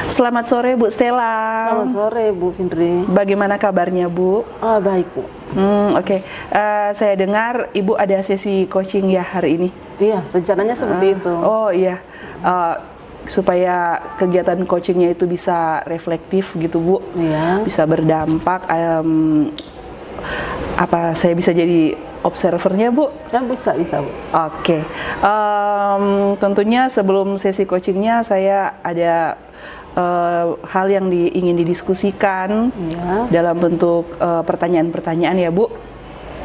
Selamat sore Bu Stella. Selamat sore Bu Findri. Bagaimana kabarnya Bu? Baik Bu. Oke. Saya dengar Ibu ada sesi coaching ya hari ini? Iya, rencananya seperti itu. Oh iya. Supaya kegiatan coachingnya itu bisa reflektif gitu Bu, Iya. bisa berdampak. Apa saya bisa jadi observernya Bu? Ya bisa Bu. Oke. Tentunya sebelum sesi coachingnya saya ada hal yang ingin didiskusikan dalam bentuk pertanyaan-pertanyaan ya Bu.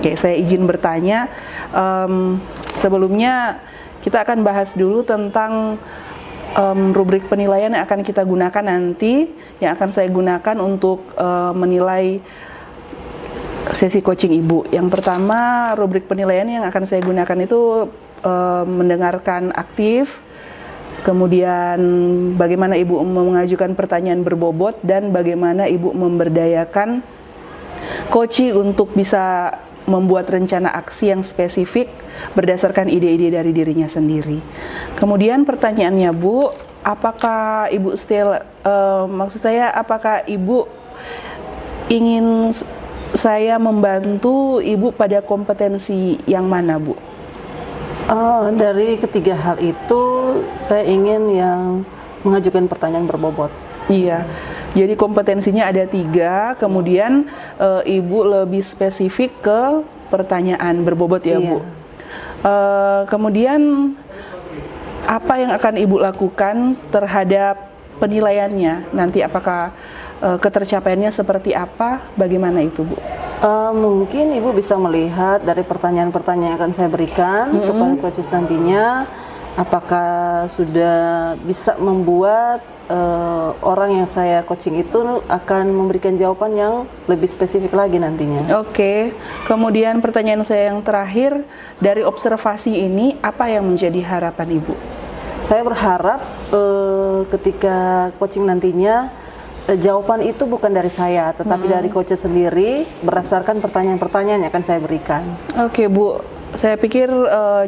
Oke, saya izin bertanya. Sebelumnya kita akan bahas dulu tentang rubrik penilaian yang akan kita gunakan nanti, yang akan saya gunakan untuk menilai sesi coaching Ibu. Yang pertama, rubrik penilaian yang akan saya gunakan itu mendengarkan aktif, kemudian bagaimana Ibu mengajukan pertanyaan berbobot, dan bagaimana Ibu memberdayakan coaching untuk bisa membuat rencana aksi yang spesifik berdasarkan ide-ide dari dirinya sendiri. Kemudian pertanyaannya Bu, apakah Ibu maksud saya apakah Ibu ingin saya membantu Ibu pada kompetensi yang mana Bu? Dari ketiga hal itu saya ingin yang mengajukan pertanyaan berbobot. Iya, jadi kompetensinya ada 3, kemudian Ibu lebih spesifik ke pertanyaan berbobot ya Bu. Kemudian apa yang akan Ibu lakukan terhadap penilaiannya nanti, apakah ketercapaiannya seperti apa, bagaimana itu Bu? Mungkin Ibu bisa melihat dari pertanyaan-pertanyaan yang akan saya berikan kepada coaches nantinya, apakah sudah bisa membuat orang yang saya coaching itu akan memberikan jawaban yang lebih spesifik lagi nantinya. Oke, kemudian pertanyaan saya yang terakhir, dari observasi ini apa yang menjadi harapan Ibu? Saya berharap ketika coaching nantinya jawaban itu bukan dari saya, tetapi dari coach sendiri berdasarkan pertanyaan-pertanyaan yang akan saya berikan. Oke Bu, saya pikir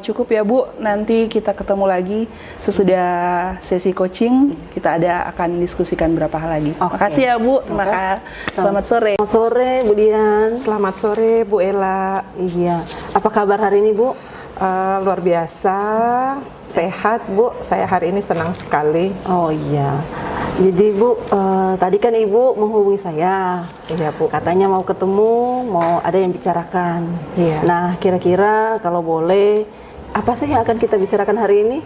cukup ya Bu. Nanti kita ketemu lagi sesudah sesi coaching. Kita akan diskusikan berapa hal lagi. Oke. Makasih ya Bu. Terima kasih. Selamat sore. Selamat sore Bu Dian. Selamat sore Bu Ella. Iya. Apa kabar hari ini Bu? Luar biasa, sehat Bu. Saya hari ini senang sekali. Oh iya. Jadi Bu, tadi kan Ibu menghubungi saya. Iya Bu. Katanya mau ketemu, mau ada yang bicarakan. Iya. Nah, kira-kira kalau boleh, apa sih yang akan kita bicarakan hari ini?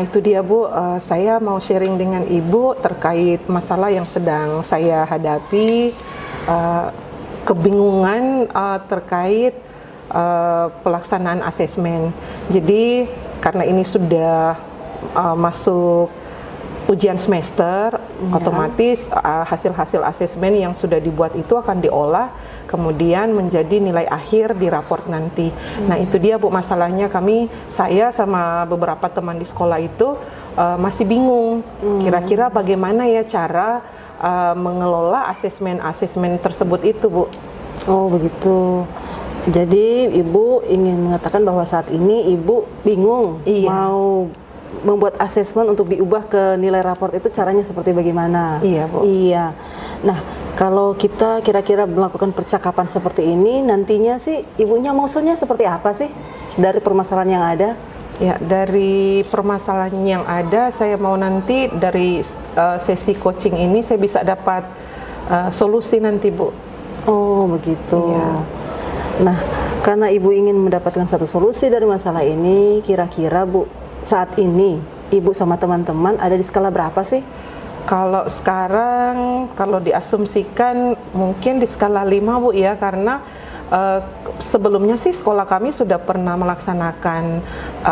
Itu dia Bu, saya mau sharing dengan Ibu terkait masalah yang sedang saya hadapi, kebingungan terkait pelaksanaan asesmen. Jadi karena ini sudah masuk ujian semester, otomatis hasil-hasil asesmen yang sudah dibuat itu akan diolah kemudian menjadi nilai akhir di raport nanti. Nah itu dia Bu, masalahnya saya sama beberapa teman di sekolah itu masih bingung kira-kira bagaimana ya cara mengelola asesmen tersebut itu Bu. Oh begitu. Jadi Ibu ingin mengatakan bahwa saat ini Ibu bingung mau membuat asesmen untuk diubah ke nilai raport itu caranya seperti bagaimana? Iya Bu. Iya. Nah kalau kita kira-kira melakukan percakapan seperti ini, nantinya sih Ibunya maksudnya seperti apa sih dari permasalahan yang ada? Ya, dari permasalahan yang ada, saya mau nanti dari sesi coaching ini saya bisa dapat solusi nanti Bu. Oh begitu. Iya. Nah, karena Ibu ingin mendapatkan satu solusi dari masalah ini, kira-kira Bu, saat ini Ibu sama teman-teman ada di skala berapa sih? Kalau sekarang, kalau diasumsikan mungkin di skala 5 Bu ya, karena sebelumnya sih sekolah kami sudah pernah melaksanakan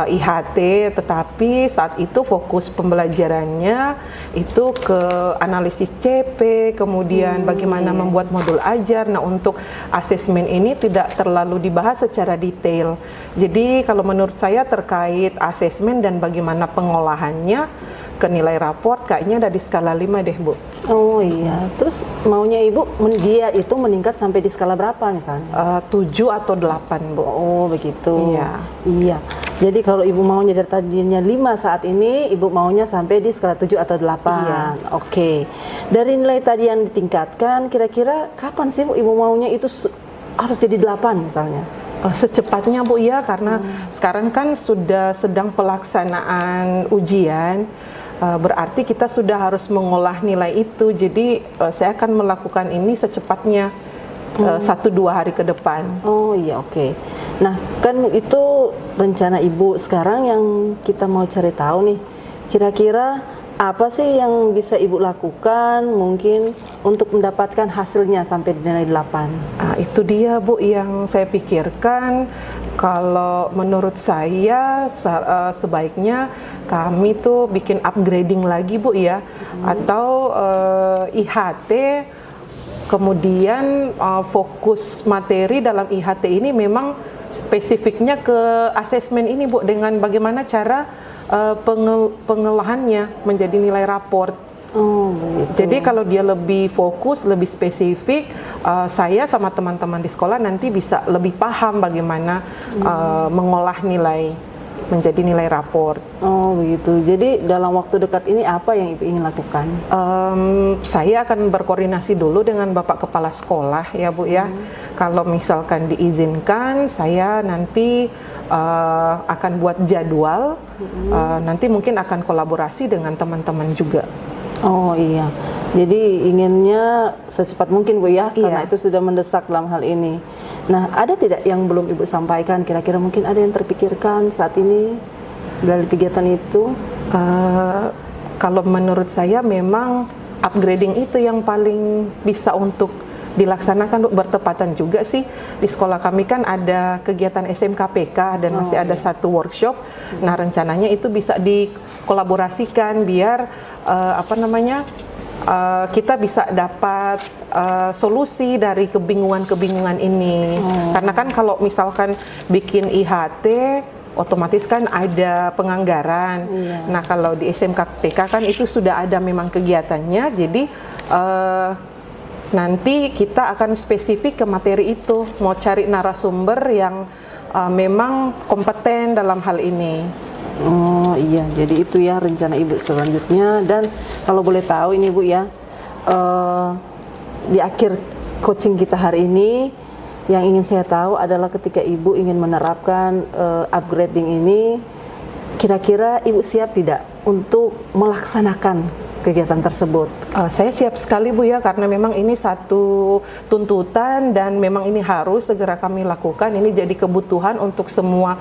IHT, tetapi saat itu fokus pembelajarannya itu ke analisis CP, kemudian bagaimana membuat modul ajar. Nah untuk asesmen ini tidak terlalu dibahas secara detail. Jadi kalau menurut saya terkait asesmen dan bagaimana pengolahannya ke nilai raport kayaknya ada di skala 5 deh Bu. Oh iya, terus maunya Ibu dia itu meningkat sampai di skala berapa misalnya? 7 atau 8 Bu. Oh begitu. Iya. Iya. Jadi kalau Ibu maunya dari tadinya 5 saat ini, Ibu maunya sampai di skala 7 atau 8. Iya. Oke. Dari nilai tadi yang ditingkatkan, kira-kira kapan sih Ibu maunya itu harus jadi 8 misalnya? Secepatnya Bu ya, karena sekarang kan sudah sedang pelaksanaan ujian, berarti kita sudah harus mengolah nilai itu. Jadi saya akan melakukan ini secepatnya, 1-2 hari ke depan. Oh iya, oke. Nah, kan itu rencana Ibu sekarang yang kita mau cari tahu nih. Kira-kira apa sih yang bisa Ibu lakukan mungkin untuk mendapatkan hasilnya sampai di nilai 8? Itu dia Bu yang saya pikirkan. Kalau menurut saya sebaiknya kami tuh bikin upgrading lagi Bu ya, atau IHT. Kemudian fokus materi dalam IHT ini memang spesifiknya ke asesmen ini Bu, dengan bagaimana cara pengolahannya menjadi nilai raport. Oh, begitu. Jadi kalau dia lebih fokus, lebih spesifik, saya sama teman-teman di sekolah nanti bisa lebih paham bagaimana mengolah nilai menjadi nilai raport. Oh begitu. Jadi dalam waktu dekat ini apa yang Ibu ingin lakukan? Saya akan berkoordinasi dulu dengan Bapak Kepala Sekolah ya Bu ya. Kalau misalkan diizinkan, saya nanti akan buat jadwal. Nanti mungkin akan kolaborasi dengan teman-teman juga. Oh iya. Jadi inginnya secepat mungkin Bu ya, karena itu sudah mendesak dalam hal ini. Nah, ada tidak yang belum Ibu sampaikan? Kira-kira mungkin ada yang terpikirkan saat ini dari kegiatan itu? Kalau menurut saya memang upgrading itu yang paling bisa untuk dilaksanakan, bertepatan juga sih di sekolah kami kan ada kegiatan SMKPK dan masih ada satu workshop. Nah, rencananya itu bisa dikolaborasikan biar kita bisa dapat solusi dari kebingungan-kebingungan ini. Karena kan kalau misalkan bikin IHT otomatis kan ada penganggaran. Nah, kalau di SMKPK kan itu sudah ada memang kegiatannya. Jadi nanti kita akan spesifik ke materi itu, mau cari narasumber yang memang kompeten dalam hal ini. Oh iya, jadi itu ya rencana Ibu selanjutnya. Dan kalau boleh tahu ini Bu ya, di akhir coaching kita hari ini, yang ingin saya tahu adalah ketika Ibu ingin menerapkan upgrading ini, kira-kira Ibu siap tidak untuk melaksanakan kegiatan tersebut? Saya siap sekali Bu ya, karena memang ini satu tuntutan dan memang ini harus segera kami lakukan. Ini jadi kebutuhan untuk semua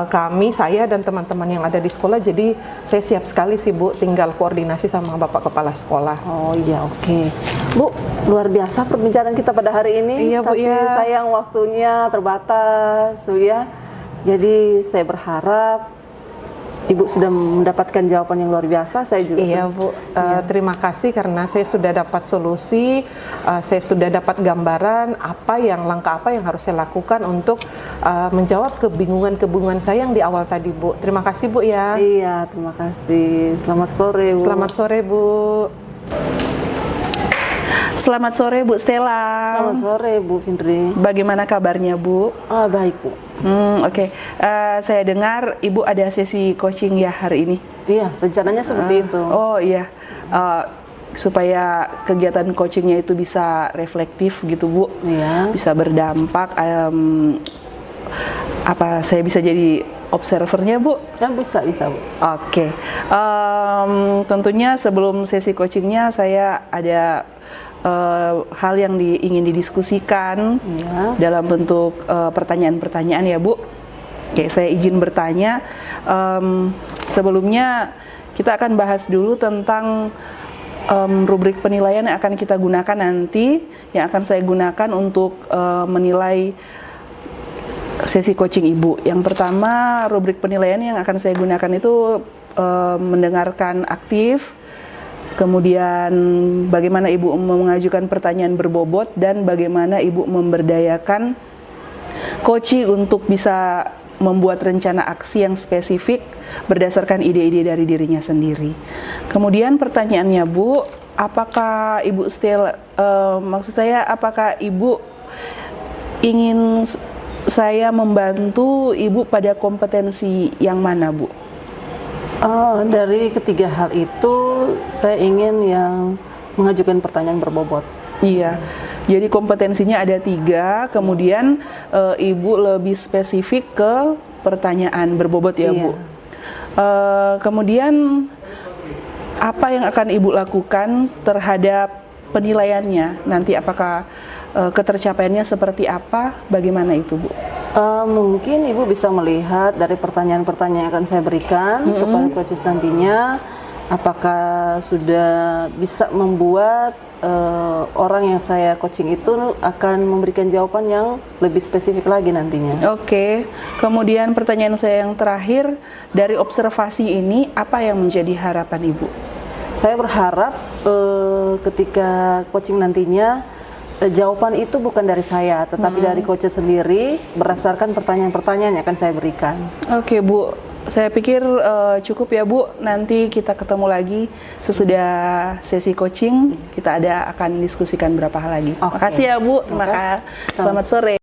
kami, saya dan teman-teman yang ada di sekolah. Jadi saya siap sekali sih Bu, tinggal koordinasi sama Bapak Kepala Sekolah. Oh iya, oke. Bu, luar biasa perbincangan kita pada hari ini. Iya Bu tapi ya. sayang waktunya terbatas Bu ya. Jadi saya berharap Ibu sudah mendapatkan jawaban yang luar biasa. Saya juga Iya Bu, terima kasih karena saya sudah dapat solusi, saya sudah dapat gambaran langkah apa yang harus saya lakukan untuk menjawab kebingungan-kebingungan saya yang di awal tadi Bu. Terima kasih Bu ya. Iya, terima kasih. Selamat sore Bu. Selamat sore Bu. Selamat sore Bu Stella. Selamat sore Bu Findri. Bagaimana kabarnya Bu? Baik Bu. Oke. Saya dengar Ibu ada sesi coaching ya hari ini. Iya, rencananya seperti itu. Oh iya. Supaya kegiatan coachingnya itu bisa reflektif gitu Bu. Iya. Bisa berdampak. Saya bisa jadi observernya Bu? Ya, bisa Bu. Oke. Tentunya sebelum sesi coachingnya saya ada hal yang ingin didiskusikan dalam bentuk pertanyaan-pertanyaan ya Bu. Oke, saya izin bertanya. Sebelumnya kita akan bahas dulu tentang rubrik penilaian yang akan kita gunakan nanti, yang akan saya gunakan untuk menilai sesi coaching Ibu. Yang pertama, rubrik penilaian yang akan saya gunakan itu mendengarkan aktif, kemudian bagaimana Ibu mengajukan pertanyaan berbobot, dan bagaimana Ibu memberdayakan coaching untuk bisa membuat rencana aksi yang spesifik berdasarkan ide-ide dari dirinya sendiri. Kemudian pertanyaannya Bu, apakah Ibu Stella, maksud saya apakah Ibu ingin saya membantu Ibu pada kompetensi yang mana, Bu? Dari ketiga hal itu, saya ingin yang mengajukan pertanyaan berbobot. Iya, jadi kompetensinya ada 3, kemudian Ibu lebih spesifik ke pertanyaan berbobot ya, Bu? Iya. Kemudian apa yang akan Ibu lakukan terhadap penilaiannya? Nanti apakah ketercapaiannya seperti apa? Bagaimana itu, Bu? Mungkin Ibu bisa melihat dari pertanyaan-pertanyaan yang akan saya berikan kepada coaches nantinya, apakah sudah bisa membuat orang yang saya coaching itu akan memberikan jawaban yang lebih spesifik lagi nantinya. Oke, kemudian pertanyaan saya yang terakhir, dari observasi ini apa yang menjadi harapan Ibu? Saya berharap ketika coaching nantinya jawaban itu bukan dari saya, tetapi dari coaches sendiri berdasarkan pertanyaan-pertanyaan yang akan saya berikan. Oke, Bu, saya pikir cukup ya, Bu. Nanti kita ketemu lagi sesudah sesi coaching. Kita akan diskusikan berapa hal lagi. Oke. Makasih ya, Bu. Terima kasih. Selamat sore.